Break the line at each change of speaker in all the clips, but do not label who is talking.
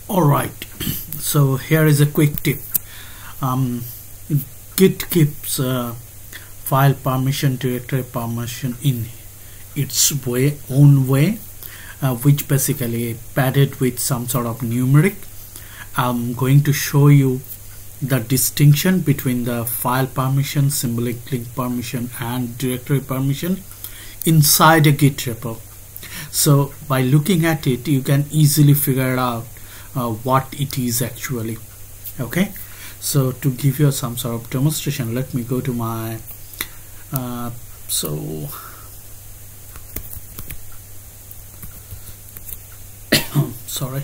Alright, so here is a quick tip. Git keeps file permission, directory permission in its own way, which basically padded with some sort of numeric. I'm going to show you the distinction between the file permission, symbolic link permission, and directory permission inside a Git repo. So by looking at it, you can easily figure out what it is actually. Okay, so to give you some sort of demonstration, let me go to my sorry.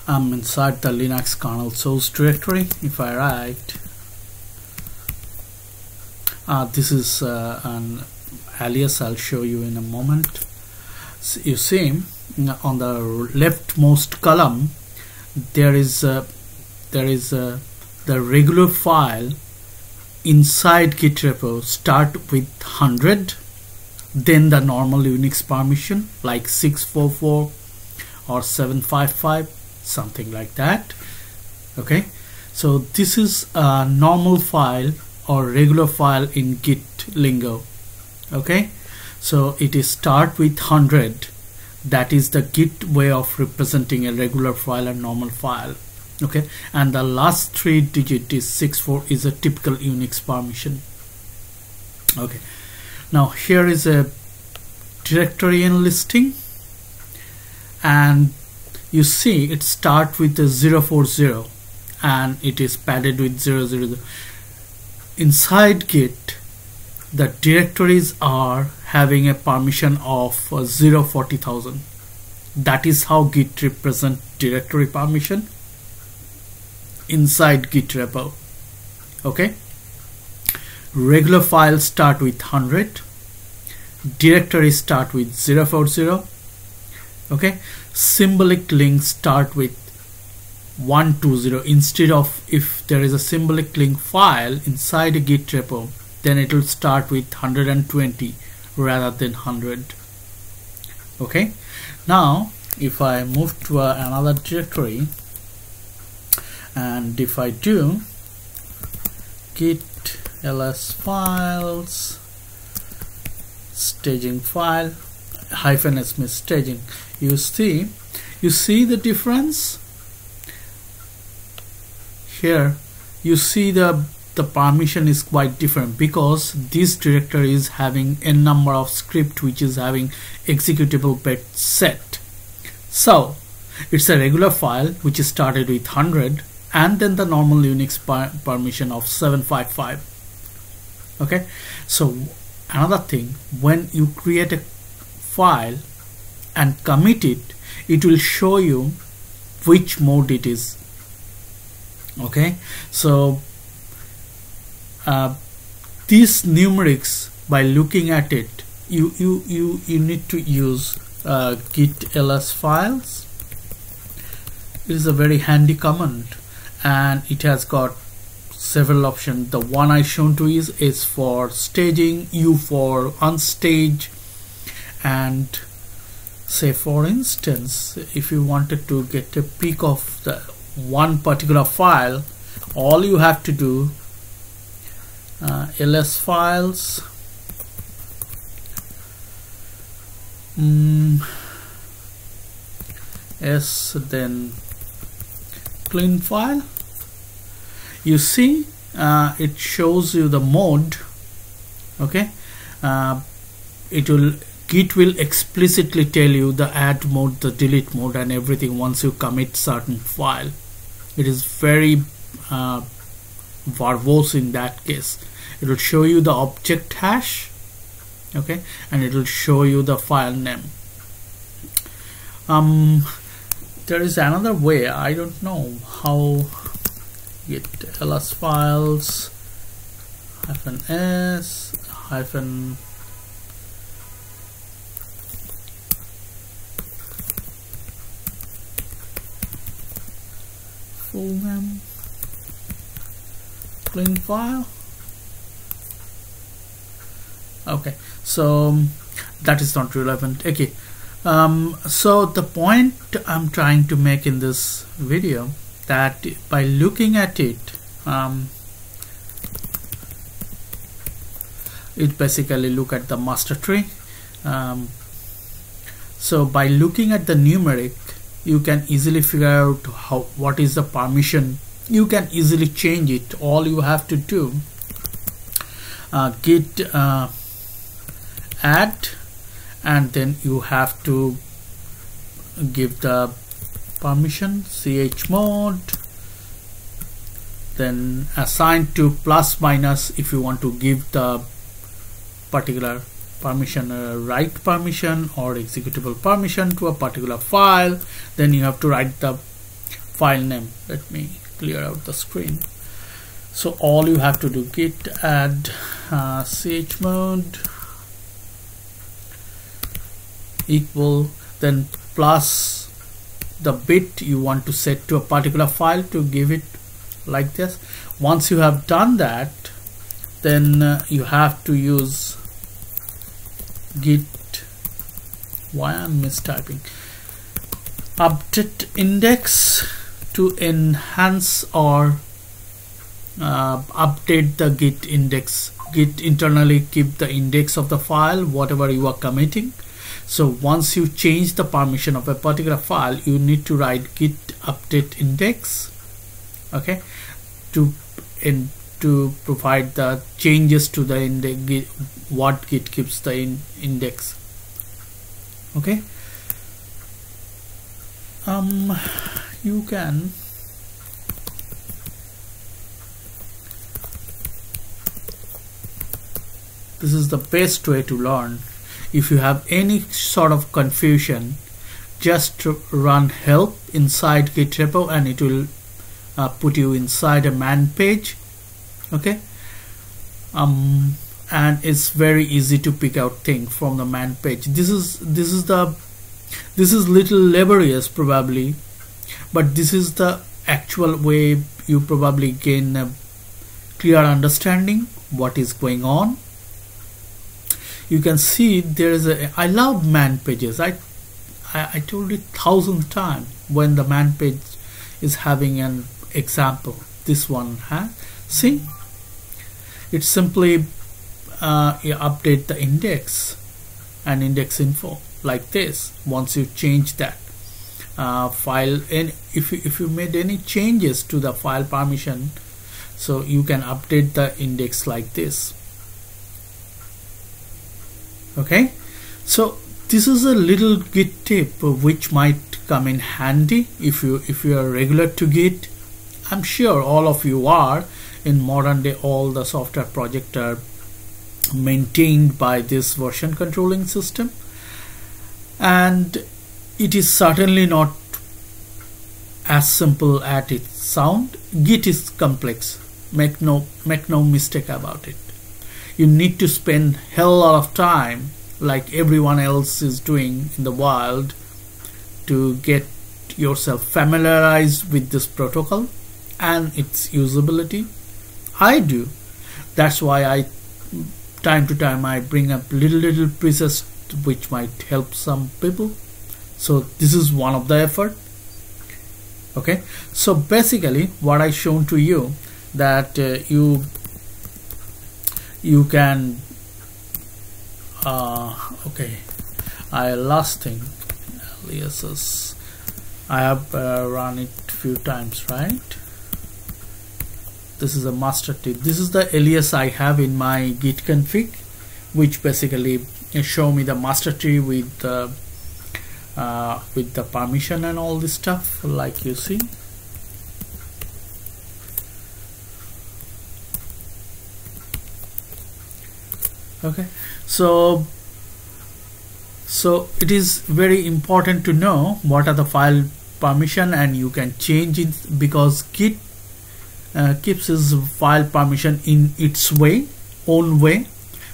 I'm inside the Linux kernel source directory. If I write this is an alias, I'll show you in a moment. So you see on the leftmost column there is the regular file inside Git repo start with 100, then the normal Unix permission like 644 or 755, something like that. Okay, so this is a normal file or regular file in Git lingo. Okay, so it is start with 100. That is the Git way of representing a regular file and normal file. Okay, and the last 3 digit is 64 is a typical Unix permission. Okay, now here is a directory enlisting, and you see it start with a 040 and it is padded with 000. Inside Git, the directories are having a permission of 40,000. That is how Git represent directory permission inside Git repo. Okay, regular files start with 100, directories start with 040. Okay, symbolic links start with 120. Instead of, if there is a symbolic link file inside a Git repo, then it will start with 120 rather than 100. Okay, now if I move to another directory, and if I do git ls files staging file -s means staging, you see the difference here. You see the permission is quite different because this directory is having a number of script which is having executable bit set. So it's a regular file which is started with 100 and then the normal Unix permission of 755. Okay, so another thing, when you create a file and commit it, it will show you which mode it is. Okay, so these numerics, by looking at it, you need to use git ls files. It is a very handy command and it has got several options. The one I shown to is for staging, U for unstage, and say for instance if you wanted to get a peek of the one particular file, all you have to do ls files s then clean file. You see it shows you the mode. Okay, Git will explicitly tell you the add mode, the delete mode, and everything once you commit certain file. It is very verbose in that case. It will show you the object hash, okay, and it will show you the file name. There is another way, I don't know how. Git ls files -s full name clean file Okay, so that is not relevant. Okay, so the point I'm trying to make in this video, that by looking at it, it basically look at the master tree. So by looking at the numeric, you can easily figure out what is the permission. You can easily change it. All you have to do, git add, and then you have to give the permission chmod, then assign to plus minus if you want to give the particular permission, write permission or executable permission to a particular file. Then you have to write the file name. Let me clear out the screen. So all you have to do, git add chmod equal, then plus the bit you want to set to a particular file to give it like this. Once you have done that, then you have to use git, why I'm mistyping, update index to enhance or update the git index. Git internally keep the index of the file whatever you are committing. So once you change the permission of a particular file, you need to write git update index, okay, to provide the changes to the index, what git keeps the index. Okay, you can this is the best way to learn. If you have any sort of confusion, just run help inside git repo and it will put you inside a man page. Okay, and it's very easy to pick out things from the man page. This is little laborious probably, but this is the actual way you probably gain a clear understanding what is going on. You can see there is I love man pages. I told it 1,000 times when the man page is having an example. This one has, see, it's simply you update the index and index info like this. Once you change that file, and if you made any changes to the file permission, so you can update the index like this. Okay, so this is a little git tip which might come in handy if you are regular to git. I'm sure all of you are. In modern day, all the software projects are maintained by this version controlling system, and it is certainly not as simple as it sounds. Git is complex. Make no mistake about it. You need to spend hell lot of time, like everyone else is doing in the world, to get yourself familiarized with this protocol and its usability. I do. That's why I time to time I bring up little pieces which might help some people. So this is one of the effort. Okay, so basically what I shown to you, that you can okay, last thing, aliases, I have run it few times, right? This is a master tip. This is the alias I have in my git config, which basically show me the master tree with the permission and all this stuff, like you see. Okay, so it is very important to know what are the file permission, and you can change it, because git keeps its file permission in its own way.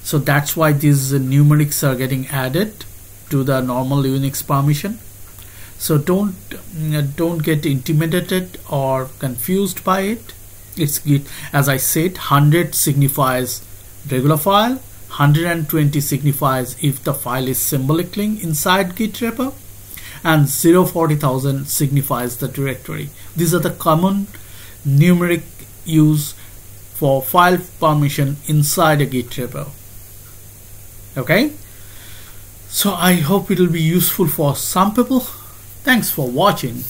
So that's why these numerics are getting added to the normal Unix permission. So don't get intimidated or confused by it. It's git. As I said, 100 signifies regular file, 120 signifies if the file is symbolic link inside Git repo, and 040,000 signifies the directory. These are the common numeric used for file permission inside a Git repo. Okay, so I hope it will be useful for some people. Thanks for watching.